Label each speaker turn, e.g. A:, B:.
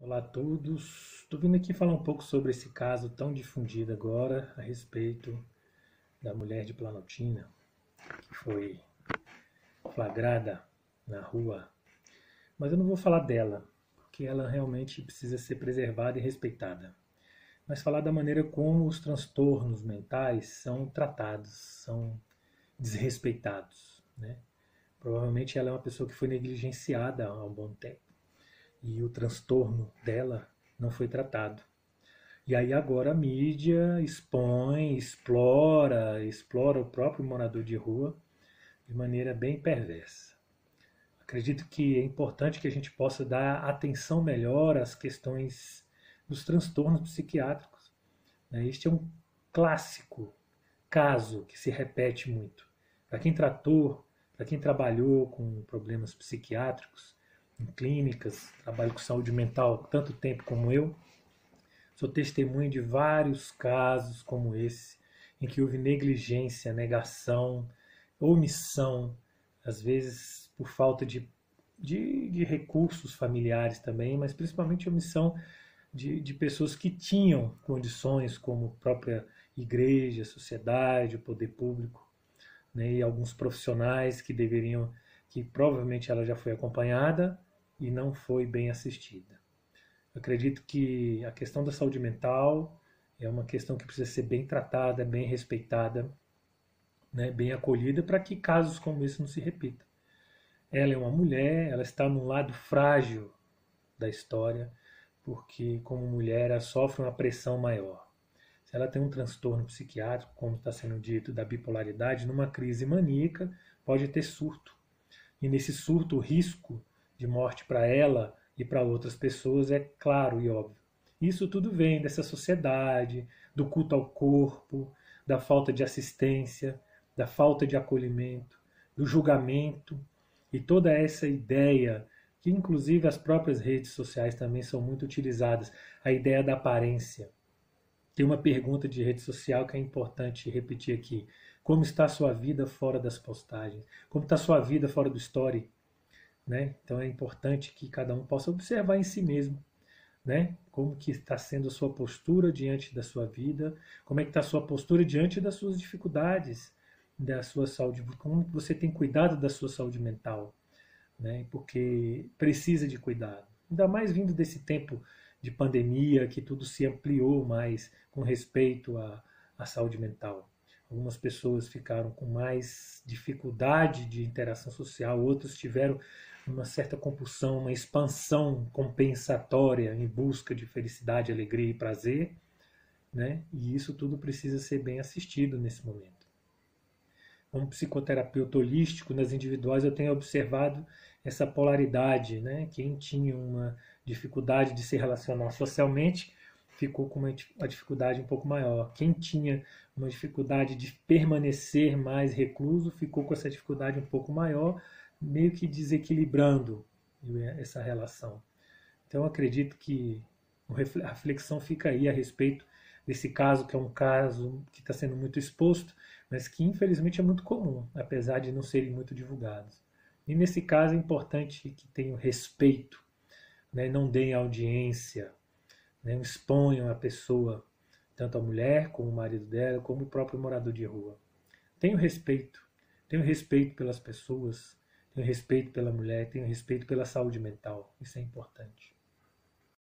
A: Olá a todos. Estou vindo aqui falar um pouco sobre esse caso tão difundido agora a respeito da mulher de Planaltina, que foi flagrada na rua. Mas eu não vou falar dela, porque ela realmente precisa ser preservada e respeitada. Mas falar da maneira como os transtornos mentais são tratados, são desrespeitados, né? Provavelmente ela é uma pessoa que foi negligenciada há um bom tempo e o transtorno dela não foi tratado. E aí agora a mídia expõe, explora o próprio morador de rua de maneira bem perversa. Acredito que é importante que a gente possa dar atenção melhor às questões dos transtornos psiquiátricos, né? Este é um clássico caso que se repete muito. Para quem tratou, para quem trabalhou com problemas psiquiátricos em clínicas, trabalho com saúde mental tanto tempo como eu, sou testemunha de vários casos como esse, em que houve negligência, negação, omissão, às vezes por falta de recursos familiares também, mas principalmente omissão de pessoas que tinham condições, como a própria igreja, a sociedade, o poder público, né, e alguns profissionais que deveriam, que provavelmente ela já foi acompanhada e não foi bem assistida. Eu acredito que a questão da saúde mental é uma questão que precisa ser bem tratada, bem respeitada, né, bem acolhida, para que casos como esse não se repitam. Ela é uma mulher, ela está num lado frágil da história, porque como mulher ela sofre uma pressão maior. Se ela tem um transtorno psiquiátrico, como está sendo dito, da bipolaridade, numa crise maníaca, pode ter surto. E nesse surto, o risco de morte para ela e para outras pessoas é claro e óbvio. Isso tudo vem dessa sociedade, do culto ao corpo, da falta de assistência, da falta de acolhimento, do julgamento e toda essa ideia, que inclusive as próprias redes sociais também são muito utilizadas, a ideia da aparência. Tem uma pergunta de rede social que é importante repetir aqui. Como está a sua vida fora das postagens? Como está a sua vida fora do story? Né? Então é importante que cada um possa observar em si mesmo, né? Como que está sendo a sua postura diante da sua vida, como é que está a sua postura diante das suas dificuldades, da sua saúde, como você tem cuidado da sua saúde mental, né? Porque precisa de cuidado. Ainda mais vindo desse tempo de pandemia, que tudo se ampliou mais com respeito à saúde mental. Algumas pessoas ficaram com mais dificuldade de interação social, outros tiveram uma certa compulsão, uma expansão compensatória em busca de felicidade, alegria e prazer, né? E isso tudo precisa ser bem assistido nesse momento. Como psicoterapeuta holístico, nas individuais eu tenho observado essa polaridade, né? Quem tinha uma dificuldade de se relacionar socialmente ficou com uma dificuldade um pouco maior. Quem tinha uma dificuldade de permanecer mais recluso ficou com essa dificuldade um pouco maior, meio que desequilibrando essa relação. Então eu acredito que a reflexão fica aí a respeito desse caso, que é um caso que está sendo muito exposto, mas que infelizmente é muito comum, apesar de não serem muito divulgados. E nesse caso é importante que tenham respeito, né? Não deem audiência, né? Não exponham a pessoa, tanto a mulher como o marido dela, como o próprio morador de rua. Tenho respeito pelas pessoas, tenho respeito pela mulher, tenho respeito pela saúde mental. Isso é importante.